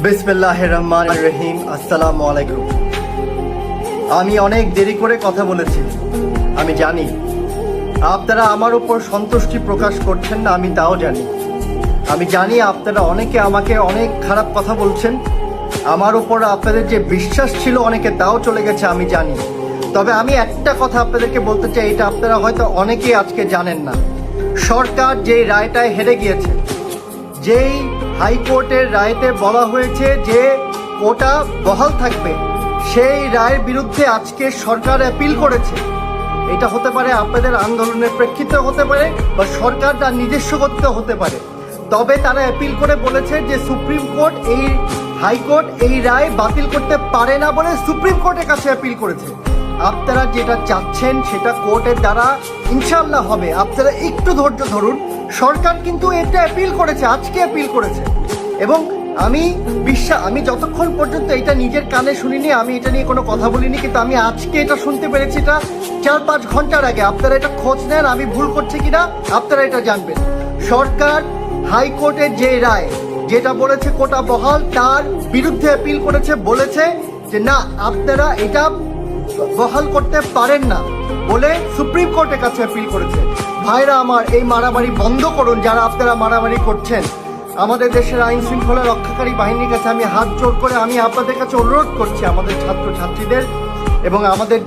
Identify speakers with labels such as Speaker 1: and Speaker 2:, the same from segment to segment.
Speaker 1: বিসমিল্লাহির রহমানির রহিম। আসসালামু আলাইকুম। আমি অনেক দেরি করে কথা বলেছি, আমি জানি আপনারা আমার উপর সন্তুষ্টি প্রকাশ করছেন না, আমি তাও জানি। আমি জানি আপনারা অনেকে আমাকে অনেক খারাপ কথা বলছেন, আমার উপর আপনাদের যে বিশ্বাস ছিল অনেকে তাও চলে গেছে, আমি জানি। তবে আমি একটা কথা আপনাদেরকে বলতে চাই, এটা আপনারা হয়তো অনেকেই আজকে জানেন না। সরকার যেই রায়টায় হেরে গিয়েছে, যেই হাইকোর্টের রায়তে বলা হয়েছে যে কোটা বহাল থাকবে, সেই রায়ের বিরুদ্ধে আজকে সরকার অ্যাপিল করেছে। এটা হতে পারে আপনাদের আন্দোলনের প্রেক্ষিতে হতে পারে, বা সরকার তার নিজস্ব গতিতে হতে পারে। তবে তারা অ্যাপিল করে বলেছে যে সুপ্রিম কোর্ট এই হাইকোর্ট এই রায় বাতিল করতে পারে না বলে সুপ্রিম কোর্টের কাছে অ্যাপিল করেছে। আপনারা যেটা চাচ্ছেন সেটা কোর্টের দ্বারা ইনশাল্লাহ হবে, আপনারা একটু ধৈর্য ধরুন। সরকার কিন্তু এটা অ্যাপিল করেছে, আজকে অ্যাপিল করেছে। এবং আমি যতক্ষণ পর্যন্ত এটা নিজের কানে শুনিনি, আমি এটা নিয়ে কোনো কথা বলিনি, কিন্তু আমি আজকে এটা শুনতে পেরেছি, এটা 4-5 ঘন্টার আগে। আপনারা এটা খোঁজ নেন, আমি ভুল করছি কিনা আপনারা এটা জানবেন। সরকার হাইকোর্টের যে রায় যেটা বলেছে কোটা বহাল, তার বিরুদ্ধে অ্যাপিল করেছে, বলেছে যে না, আপনারা এটা বহাল করতে পারেন না বলে সুপ্রিম কোর্টের কাছে অ্যাপিল করেছে। ভাইরা আমার, এই মারামারি বন্ধ করুন যারা আপনারা মারামারি করছেন। আমাদের দেশের আইন শৃঙ্খলা রক্ষাকারী বাহিনীর কাছে আমি হাত জোর করে আমি আপনাদের কাছে অনুরোধ করছি, আমাদের ছাত্রছাত্রীদের এবং আমাদের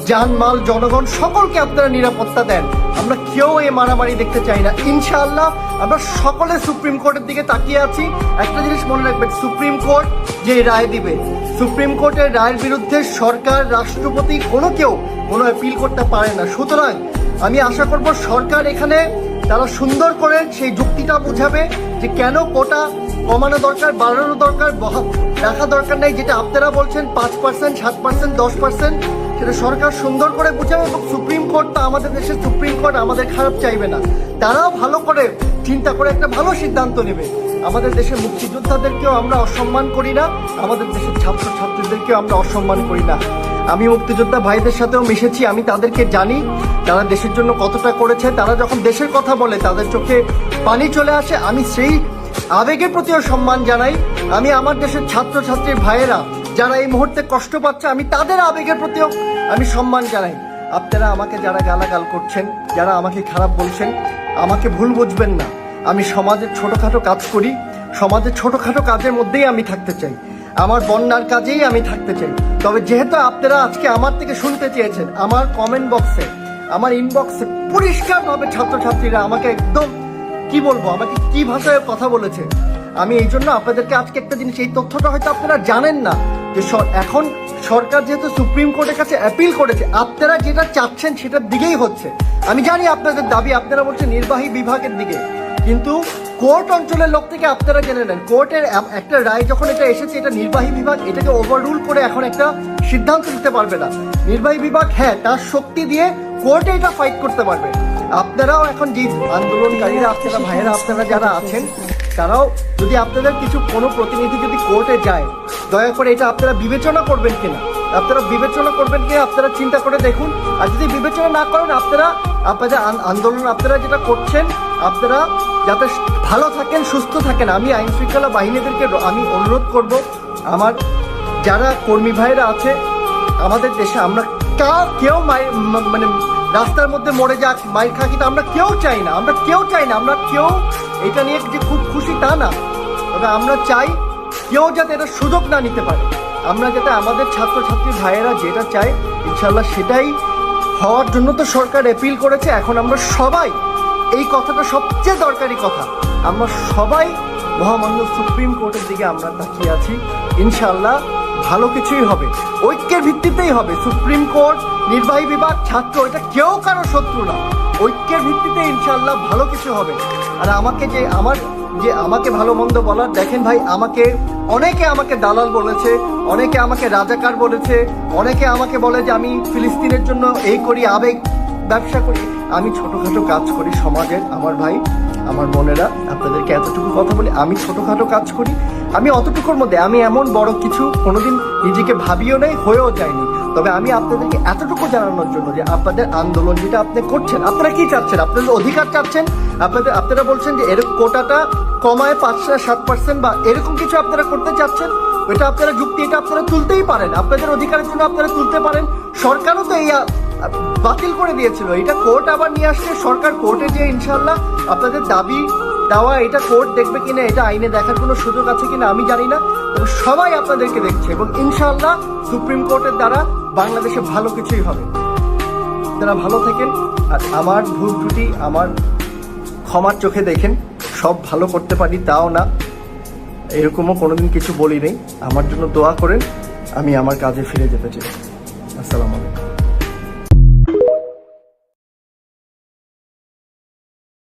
Speaker 1: জানমাল জনগণ সকলকে আপনারা নিরাপত্তা দেন। আমরা কেউ এই মারামারি দেখতে চাই না। ইনশাআল্লাহ আমরা সকলে সুপ্রিম কোর্টের দিকে তাকিয়ে আছি। একটা জিনিস মনে রাখবেন, সুপ্রিম কোর্ট যে রায় দিবে, সুপ্রিম কোর্টের রায়ের বিরুদ্ধে সরকার, রাষ্ট্রপতি কেউ কোনো অ্যাপিল করতে পারে না। সুতরাং আমি আশা করব সরকার এখানে তারা সুন্দর করে সেই যুক্তিটা বুঝাবে যে কেন কোটা কমানো দরকার, বাড়ানো দরকার, রাখা দরকার নেই। যেটা আপনারা বলছেন 5%, 7%, 10%, সেটা সরকার সুন্দর করে বুঝাবে। এবং সুপ্রিম কোর্টটা, আমাদের দেশের সুপ্রিম কোর্ট আমাদের খারাপ চাইবে না, তারাও ভালো করে চিন্তা করে একটা ভালো সিদ্ধান্ত নেবে। আমাদের দেশের মুক্তিযোদ্ধাদেরকেও আমরা অসম্মান করি না, আমাদের দেশের ছাত্রছাত্রীদেরকেও আমরা অসম্মান করি না। আমি মুক্তিযোদ্ধা ভাইদের সাথেও মিশেছি, আমি তাদেরকে জানি তারা দেশের জন্য কতটা করেছে। তারা যখন দেশের কথা বলে তাদের চোখে পানি চলে আসে। আমি সেই আবেগের প্রতিও সম্মান জানাই। আমি আমার দেশের ছাত্রছাত্রীর ভাইয়েরা যারা এই মুহূর্তে কষ্ট পাচ্ছে, আমি তাদের আবেগের প্রতিও আমি সম্মান জানাই। আপনারা আমাকে যারা গালাগাল করছেন, যারা আমাকে খারাপ বলছেন, আমাকে ভুল বুঝবেন না। আমি সমাজের ছোটোখাটো কাজ করি, সমাজের ছোটোখাটো কাজের মধ্যেই আমি থাকতে চাই, আমার বন্যার কাজেই আমি থাকতে চাই। তবে যেহেতু আপনারা আজকে আমার থেকে শুনতে চেয়েছেন, আমার কমেন্ট বক্সে, আমার ইনবক্সে পরিষ্কারভাবে ছাত্রছাত্রীরা আমাকে একদম কি বলবো, আমাকে কি ভাষায় কথা বলেছে, আমি এই জন্য আপনাদেরকে আজকে একটা জিনিস, এই তথ্যটা হয়তো আপনারা জানেন না যে এখন সরকার যেহেতু সুপ্রিম কোর্টের কাছে অ্যাপিল করেছে, আপনারা যেটা চাচ্ছেন সেটার দিকেই হচ্ছে। আমি জানি আপনাদের দাবি, আপনারা বলছেন নির্বাহী বিভাগের দিকে, কিন্তু কোর্ট অঞ্চলের লোক থেকে আপনারা জেনে নেন, কোর্টের একটা রায় যখন এটা এসেছে, এটা নির্বাহী বিভাগ এটাকে ওভাররুল করে এখন একটা সিদ্ধান্ত নিতে পারবে না। নির্বাহী বিভাগ হ্যাঁ, তার শক্তি দিয়ে কোর্টে এটা ফাইট করতে পারবে। আপনারাও এখন যে আন্দোলনকারীরা, আপনারা ভাইয়েরা, আপনারা যারা আছেন, তারাও যদি আপনাদের কোনো প্রতিনিধি যদি কোর্টে যায়, দয়া করে এটা আপনারা বিবেচনা করবেন কিনা, আপনারা চিন্তা করে দেখুন। আর যদি বিবেচনা না করেন, আপনাদের আন্দোলন আপনারা যেটা করছেন, আপনারা যাতে ভালো থাকেন, সুস্থ থাকেন। আমি আইন শৃঙ্খলা বাহিনীদেরকে আমি অনুরোধ করব, আমার যারা কর্মী ভাইরা আছে আমাদের দেশে, আমরা কেউ মানে রাস্তার মধ্যে মরে যাক, মাইর খা, কিন্তু আমরা কেউ চাই না, আমরা কেউ এটা নিয়ে যে খুব খুশি তা না। তবে আমরা চাই কেউ যাতে এটা সুযোগ না নিতে পারে। আমরা যাতে আমাদের ছাত্রছাত্রী ভাইয়েরা যেটা চায়, ইনশাল্লাহ সেটাই হওয়ার জন্য তো সরকার অ্যাপিল করেছে। এখন আমরা সবাই, এই কথাটা সবচেয়ে দরকারি কথা, আমরা সবাই মহামান্য সুপ্রিম কোর্টের দিকে আমরা তাকিয়ে আছি। ইনশাল্লাহ ভালো কিছুই হবে, ঐক্যের ভিত্তিতেই হবে। সুপ্রিম কোর্ট, নির্বাহী বিভাগ, ছাত্র, এটা কেউ কারো শত্রু না, ঐক্যের ভিত্তিতে ইনশাল্লাহ ভালো কিছু হবে। আর আমাকে ভালো মন্দ বলার, দেখেন ভাই, অনেকে আমাকে দালাল বলেছে, অনেকে আমাকে রাজাকার বলেছে, অনেকে আমাকে বলে যে আমি ফিলিস্তিনের জন্য এই করি, আবেগ ব্যবসা করি। আমি ছোটোখাটো কাজ করি সমাজের, আমার ভাই, আমার বোনেরা, আপনাদেরকে এতটুকু কথা বলি, আমি ছোটোখাটো কাজ করি। আমি অতটুকুর মধ্যে, আমি এমন বড় কিছু কোনোদিন নিজেকে ভাবিও নাই, হয়েও যায়নি। তবে আমি আপনাদেরকে এতটুকু জানানোর জন্য যে আপনাদের আন্দোলন যেটা আপনি করছেন, আপনারা কি চাচ্ছেন? আপনাদের অধিকার চাচ্ছেন। আপনারা বলছেন যে এর কোটাটা কমায় 5-7% বা এরকম কিছু আপনারা করতে চাচ্ছেন, এটা আপনারা যুক্তি, এটা আপনারা তুলতেই পারেন, আপনাদের অধিকারের জন্য আপনারা তুলতে পারেন। সরকারও তো এই বাতিল করে দিয়েছিল, এটা কোর্ট আবার নিয়ে আসছে। সরকার কোর্টে যে ইনশাল্লাহ আপনাদের দাবি দেওয়া, এটা কোর্ট দেখবে কিনা, এটা আইনে দেখার কোনো সুযোগ আছে কিনা আমি জানি না, তবে সবাই আপনাদেরকে দেখছে এবং ইনশাল্লাহ সুপ্রিম কোর্টের দ্বারা বাংলাদেশে ভালো কিছুই হবে। তারা ভালো থাকেন, আর আমার ভুল ত্রুটি আমার ক্ষমার চোখে দেখেন। সব ভালো করতে পারি তাও না, এরকমও কোনোদিন কিছু বলি নেই। আমার জন্য দোয়া করেন, আমি আমার কাজে ফিরে যেতে চাই। আসসালামু আলাইকুম।